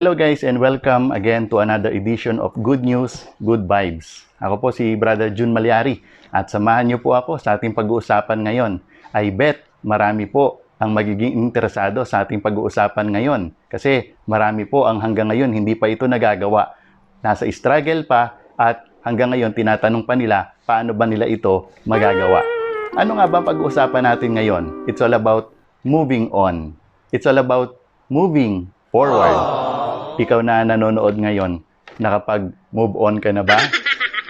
Hello guys and welcome again to another edition of Good News, Good Vibes. Ako po si Brother Jun Malyari at samahan niyo po ako sa ating pag-uusapan ngayon. I bet marami po ang magiging interesado sa ating pag-uusapan ngayon kasi marami po ang hanggang ngayon hindi pa ito nagagawa. Nasa struggle pa at hanggang ngayon tinatanong pa nila paano ba nila ito magagawa. Ano nga ba pag-uusapan natin ngayon? It's all about moving on. It's all about moving forward. Ikaw na nanonood ngayon, nakapag-move on ka na ba?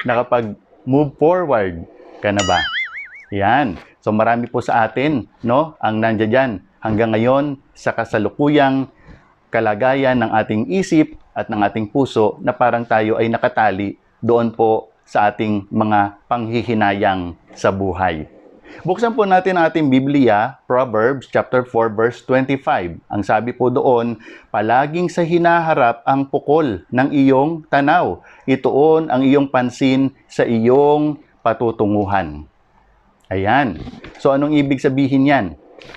Nakapag-move forward ka na ba? Yan. So marami po sa atin, no, ang nandiyan dyan hanggang ngayon sa kasalukuyang kalagayan ng ating isip at ng ating puso na parang tayo ay nakatali doon po sa ating mga panghihinayang sa buhay. Buksan po natin ang ating Biblia, Proverbs chapter 4 verse 25. Ang sabi po doon, palaging sa hinaharap ang pukol ng iyong tanaw. Ituon ang iyong pansin sa iyong patutunguhan. Ayan. So anong ibig sabihin yan?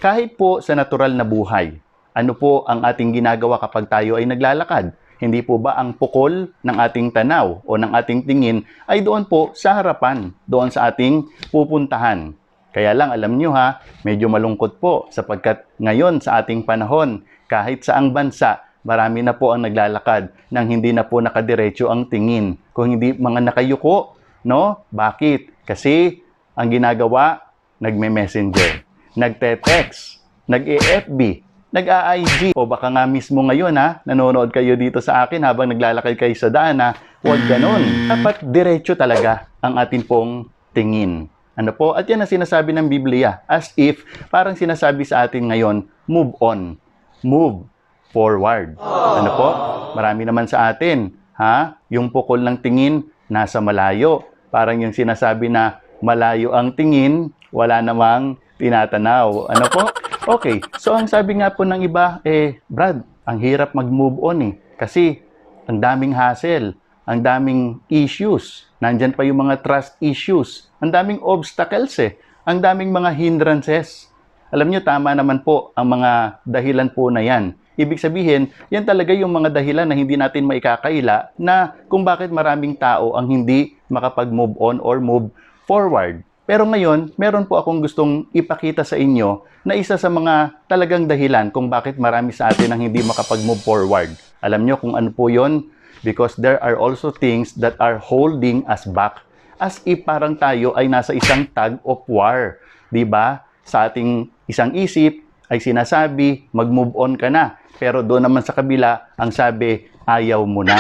Kahit po sa natural na buhay, ano po ang ating ginagawa kapag tayo ay naglalakad? Hindi po ba ang pukol ng ating tanaw o ng ating tingin ay doon po sa harapan, doon sa ating pupuntahan? Kaya lang, alam nyo ha, medyo malungkot po sapagkat ngayon sa ating panahon, kahit saang bansa, marami na po ang naglalakad nang hindi na po nakadiretso ang tingin. Kung hindi mga nakayuko, no? Bakit? Kasi ang ginagawa, nagme-messenger, nagte-text, nag-e-FB, nag-a-IG. O baka nga mismo ngayon ha, nanonood kayo dito sa akin habang naglalakad kayo sa daan ha, huwag ganun. Dapat diretso talaga ang atin pong tingin. Ano po? At yan ang sinasabi ng Biblia. As if, parang sinasabi sa atin ngayon, move on. Move forward. Ano po? Marami naman sa atin. Ha? Yung pukol ng tingin, nasa malayo. Parang yung sinasabi na malayo ang tingin, wala namang tinatanaw. Ano po? Okay. So, ang sabi nga po ng iba, Brad, ang hirap mag-move on Kasi, ang daming hassle. Ang daming issues. Nandyan pa yung mga trust issues. Ang daming obstacles Ang daming mga hindrances. Alam nyo, tama naman po ang mga dahilan po na yan. Ibig sabihin, yan talaga yung mga dahilan na hindi natin maikakaila na kung bakit maraming tao ang hindi makapag-move on or move forward. Pero ngayon, meron po akong gustong ipakita sa inyo na isa sa mga talagang dahilan kung bakit marami sa atin ang hindi makapag-move forward. Alam nyo kung ano po yon? Because there are also things that are holding us back. As if parang tayo ay nasa isang tug of war. Diba? Sa ating isang isip ay sinasabi, mag-move on ka na. Pero doon naman sa kabila, ang sabi, ayaw mo na.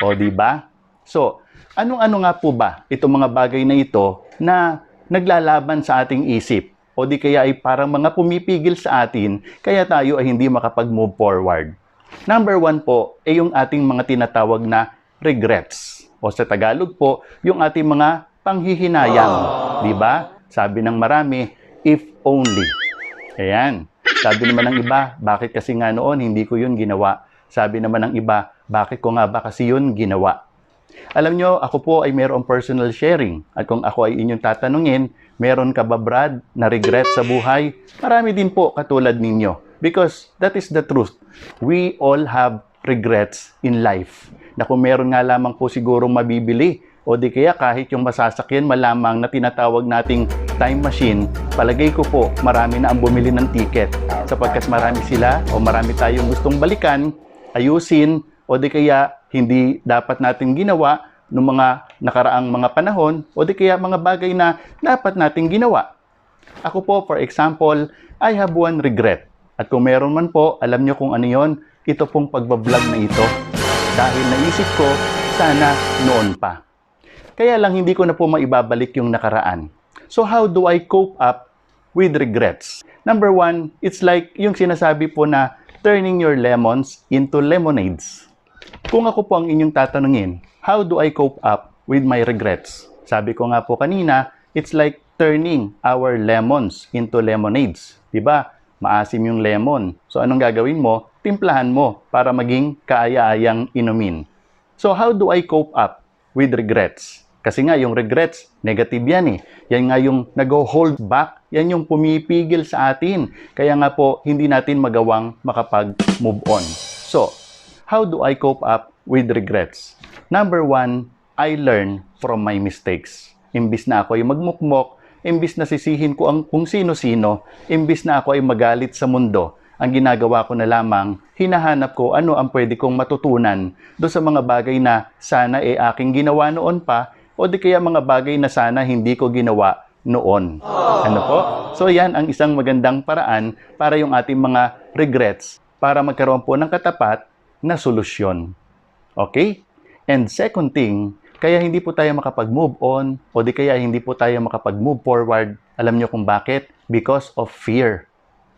O diba? So, anong-ano nga po ba itong mga bagay na ito na naglalaban sa ating isip? O di kaya ay parang mga pumipigil sa atin, kaya tayo ay hindi makapag-move forward. Number 1 po ay yung ating mga tinatawag na regrets. O sa Tagalog po, yung ating mga panghihinayang. Diba? Sabi ng marami, if only. Ayan. Sabi naman ng iba, bakit kasi nga noon hindi ko yun ginawa? Sabi naman ng iba, bakit ko nga ba kasi yun ginawa? Alam nyo, ako po ay mayroong personal sharing. At kung ako ay inyong tatanungin, meron ka ba, Brad, na regret sa buhay? Marami din po katulad ninyo. Because that is the truth. We all have regrets in life. Na kung meron nga lamang po sigurong mabibili o di kaya kahit yung masasakyan malamang na tinatawag nating time machine, palagay ko po marami na ang bumili ng ticket. Sapagkat marami sila o marami tayong gustong balikan, ayusin o di kaya hindi dapat natin ginawa noong mga nakaraang mga panahon o di kaya mga bagay na dapat natin ginawa. Ako po, for example, I have one regret. At kung meron man po, alam nyo kung ano yon, ito pong pagbablog na ito. Dahil naisip ko, sana noon pa. Kaya lang hindi ko na po maibabalik yung nakaraan. So how do I cope up with regrets? Number 1, it's like yung sinasabi po na turning your lemons into lemonades. Kung ako po ang inyong tatanungin, how do I cope up with my regrets? Sabi ko nga po kanina, it's like turning our lemons into lemonades. Diba? Maasim yung lemon. So, anong gagawin mo? Timplahan mo para maging kaaya-ayang inumin. So, how do I cope up with regrets? Kasi nga, yung regrets, negative yan Yan nga yung nag-hold back. Yan yung pumipigil sa atin. Kaya nga po, hindi natin magawang makapag-move on. So, How do I cope up with regrets? Number one, I learn from my mistakes. Imbis na ako ay magmukmok, imbis na sisihin ko ang kung sino-sino, imbis na ako ay magalit sa mundo, ang ginagawa ko na lamang, hinahanap ko ano ang pwede kong matutunan do sa mga bagay na sana aking ginawa noon pa o di kaya mga bagay na sana hindi ko ginawa noon. Ano po? So yan ang isang magandang paraan para yung ating mga regrets para magkaroon po ng katapat na solusyon. Okay? And second thing, kaya hindi po tayo makapag-move on o di kaya hindi po tayo makapag-move forward. Alam nyo kung bakit? Because of fear.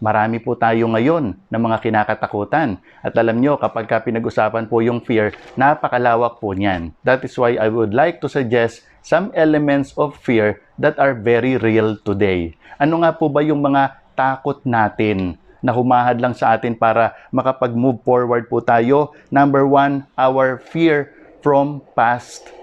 Marami po tayo ngayon ng mga kinakatakutan. At alam nyo, kapag pinag-usapan po yung fear, napakalawak po niyan. That is why I would like to suggest some elements of fear that are very real today. Ano nga po ba yung mga takot natin na humahad lang sa atin para makapag-move forward po tayo? Number one, our fear from past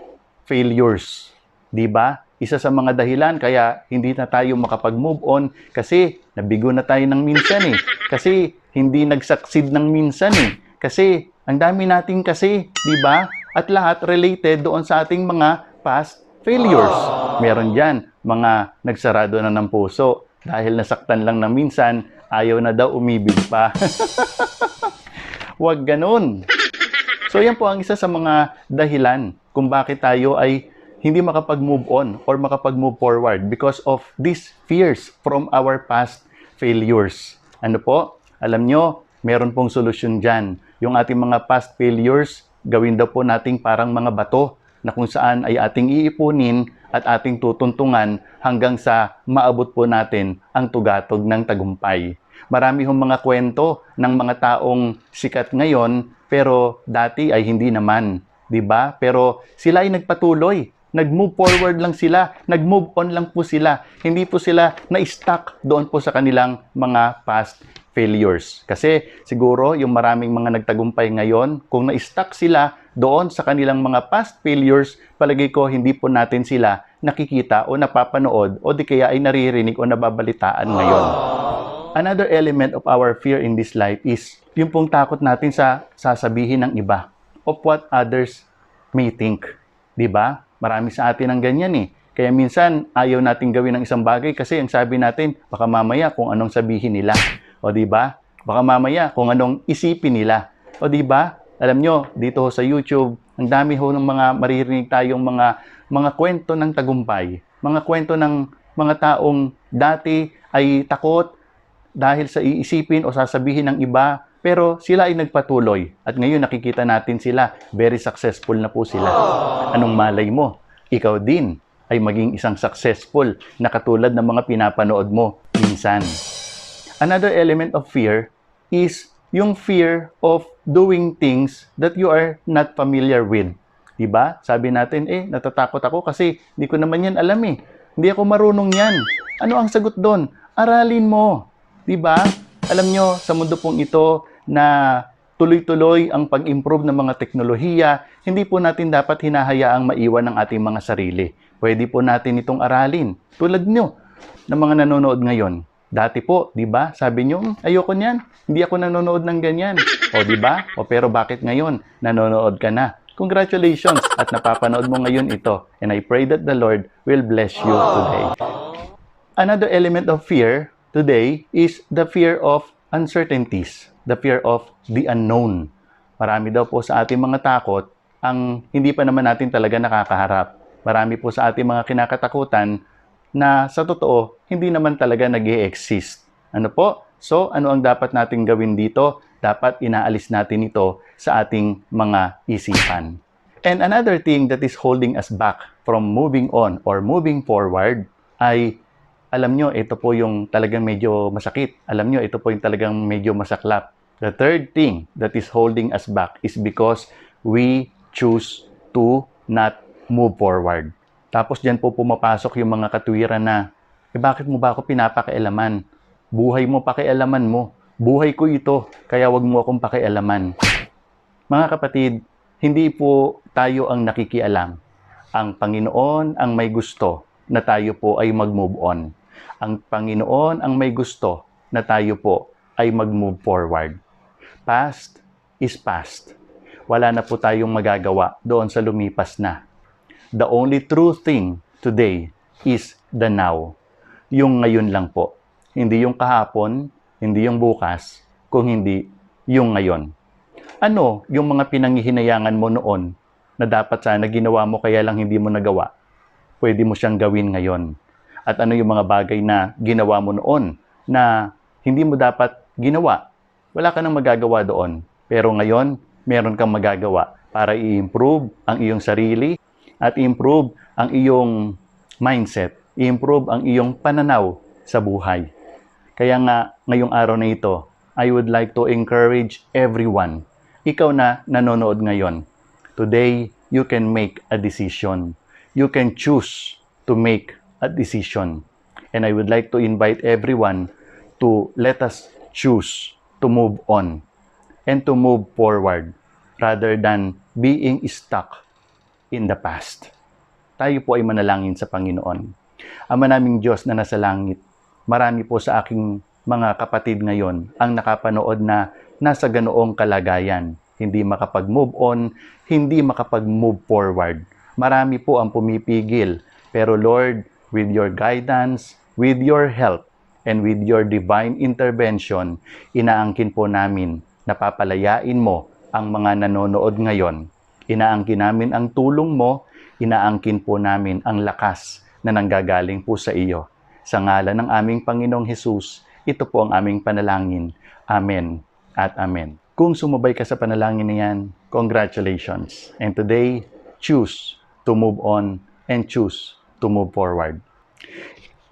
failures. Diba? Isa sa mga dahilan kaya hindi na tayo makapag-move on kasi nabigo na tayo ng minsan eh. Kasi hindi nag-succeed ng minsan eh. Kasi ang dami nating kasi, diba? At lahat related doon sa ating mga past failures. Meron dyan, mga nagsarado na ng puso dahil nasaktan lang ng minsan, ayaw na daw umibig pa. Huwag ganun. So yan po ang isa sa mga dahilan kung bakit tayo ay hindi makapag-move on or makapag-move forward because of these fears from our past failures. Ano po? Alam nyo, meron pong solusyon dyan. Yung ating mga past failures, gawin daw po nating parang mga bato na kung saan ay ating iipunin at ating tutuntungan hanggang sa maabot po natin ang tugatog ng tagumpay. Marami hong mga kwento ng mga taong sikat ngayon pero dati ay hindi naman, 'di ba? Pero sila ay nagpatuloy, nag-move forward lang sila, nag-move on lang po sila. Hindi po sila na-stuck doon po sa kanilang mga past failures. Kasi siguro yung maraming mga nagtagumpay ngayon, kung na-stuck sila doon sa kanilang mga past failures, palagay ko hindi po natin sila nakikita o napapanood o di kaya ay naririnig o nababalitaan ngayon. Another element of our fear in this life is yung pong takot natin sa sasabihin ng iba of what others may think. Diba? Marami sa atin ang ganyan eh. Kaya minsan ayaw nating gawin ng isang bagay kasi ang sabi natin, baka mamaya kung anong sabihin nila. O diba? Baka mamaya kung anong isipin nila. O diba? Alam nyo, dito sa YouTube, ang dami ho ng mga maririnig tayong mga kwento ng tagumpay. Mga kwento ng mga taong dati ay takot dahil sa iisipin o sasabihin ng iba, pero sila ay nagpatuloy. At ngayon nakikita natin sila, very successful na po sila. Anong malay mo? Ikaw din ay maging isang successful na katulad ng mga pinapanood mo minsan. Another element of fear is yung fear of doing things that you are not familiar with. Diba? Sabi natin, natatakot ako kasi hindi ko naman yan alam eh. Hindi ako marunong yan. Ano ang sagot doon? Aralin mo. Diba? Alam nyo, sa mundo pong ito na tuloy-tuloy ang pag-improve ng mga teknolohiya, hindi po natin dapat hinahayaang maiwan ang ating mga sarili. Pwede po natin itong aralin. Tulad nyo, ng mga nanonood ngayon. Dati po, di ba? Sabi nyo, ayoko niyan. Hindi ako nanonood ng ganyan. O di ba? O pero bakit ngayon nanonood ka na? Congratulations at napapanood mo ngayon ito. And I pray that the Lord will bless you today. Another element of fear today is the fear of uncertainties, the fear of the unknown. Marami daw po sa ating mga takot ang hindi pa naman natin talaga nakakaharap. Marami po sa ating mga kinakatakutan na sa totoo, hindi naman talaga nag-e-exist. Ano po? So, ano ang dapat nating gawin dito? Dapat inaalis natin ito sa ating mga isipan. And another thing that is holding us back from moving on or moving forward ay alam nyo, ito po yung talagang medyo masakit. Alam nyo, ito po yung talagang medyo masaklap. The third thing that is holding us back is because we choose to not move forward. Tapos dyan po pumapasok yung mga katwiran na, bakit mo ba ako pinapakialaman? Buhay mo, pakialaman mo. Buhay ko ito, kaya wag mo akong pakialaman. Mga kapatid, hindi po tayo ang nakikialam. Ang Panginoon ang may gusto na tayo po ay mag-move on. Ang Panginoon ang may gusto na tayo po ay mag-move forward. Past is past. wala na po tayong magagawa doon sa lumipas na. The only true thing today is the now. Yung ngayon lang po. Hindi yung kahapon, hindi yung bukas, kung hindi yung ngayon. Ano yung mga pinanghihinayangan mo noon na dapat sana ginawa mo kaya lang hindi mo nagawa? Pwede mo siyang gawin ngayon. At ano yung mga bagay na ginawa mo noon na hindi mo dapat ginawa? Wala ka nang magagawa doon. Pero ngayon, meron kang magagawa para i-improve ang iyong sarili at i-improve ang iyong mindset, i-improve ang iyong pananaw sa buhay. Kaya nga, ngayong araw na ito, I would like to encourage everyone. Ikaw na nanonood ngayon. Today, you can make a decision. You can choose to make a decision. And I would like to invite everyone to let us choose to move on and to move forward rather than being stuck in the past. Tayo po ay manalangin sa Panginoon. Ama naming Diyos na nasa langit, marami po sa aking mga kapatid ngayon ang nakapanood na nasa ganoong kalagayan. Hindi makapag-move on, hindi makapag-move forward. Marami po ang pumipigil. Pero Lord, with your guidance, with your help, and with your divine intervention, inaangkin po namin, napapalayain mo ang mga nanonood ngayon. Inaangkin namin ang tulong mo, inaangkin po namin ang lakas na nanggagaling po sa iyo. Sa ngalan ng aming Panginoong Hesus, ito po ang aming panalangin. Amen at amen. Kung sumabay ka sa panalangin na yan, congratulations. And today, choose to move on and choose to move forward.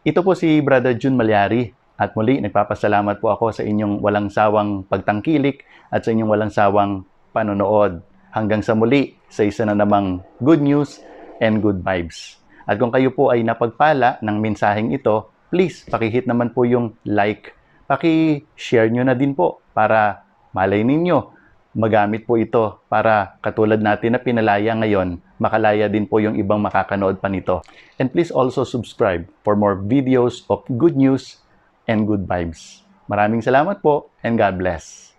Ito po si Brother June Malyari at muli nagpapasalamat po ako sa inyong walang sawang pagtangkilik at sa inyong walang sawang panonood. Hanggang sa muli sa isa na namang good news and good vibes. At kung kayo po ay napagpala ng mensaheng ito, please pakihit naman po yung like. Paki-share nyo na din po para malay ninyo magamit po ito para katulad natin na pinalaya ngayon, makalaya din po yung ibang makakanood pa nito. And please also subscribe for more videos of good news and good vibes. Maraming salamat po and God bless.